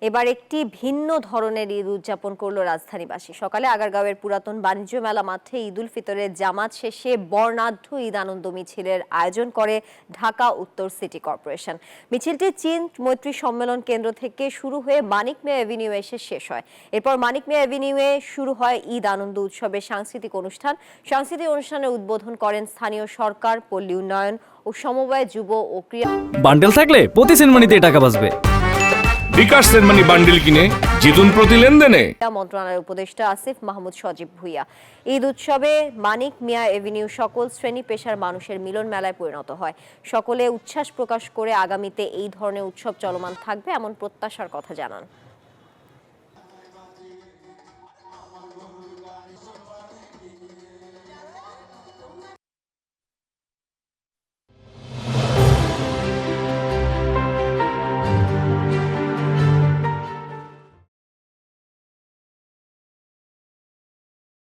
এবার একটি ভিন্ন ধরনের ঈদ উদযাপন করলো রাজধানীবাসী। সকালে আগারগাঁওয়ের পুরাতন বাণিজ্য মেলা মাঠে ঈদ উল ফিতরের জামাত শেষে বর্ণাঢ্য ঈদ আনন্দ মিছিলের আয়োজন করে ঢাকা উত্তর সিটি কর্পোরেশন। মিছিলটি চীন মৈত্রী সম্মেলন কেন্দ্র থেকে শুরু হয়ে মানিক মিয়া এভিনিউ এসে শেষ হয়। এরপর মানিক মিয়া এভিনিউয়ে শুরু হয় ঈদ আনন্দ উৎসবের সাংস্কৃতিক অনুষ্ঠান। সাংস্কৃতিক অনুষ্ঠানের উদ্বোধন করেন স্থানীয় সরকার, পল্লী উন্নয়ন ও সমবায়, যুব ও ক্রীড়া। বান্ডেল থাকলে প্রতি সেনমানিতে টাকা বাঁচবে। বিকাশ সেনমানি বান্ডেল কিনে জিতুন প্রতি লেনদেনে। মন্ত্রণালয়ের উপদেষ্টা আসিফ মাহমুদ সজীব ভুইয়া। ঈদ উৎসবে মানিক মিয়া এভিনিউ সকল শ্রেণী পেশার মানুষের মিলন মেলায় পরিণত হয়। সকলে উচ্ছ্বাস প্রকাশ করে আগামীতে এই ধরনের উৎসব চলমান থাকবে এমন প্রত্যাশার কথা জানান।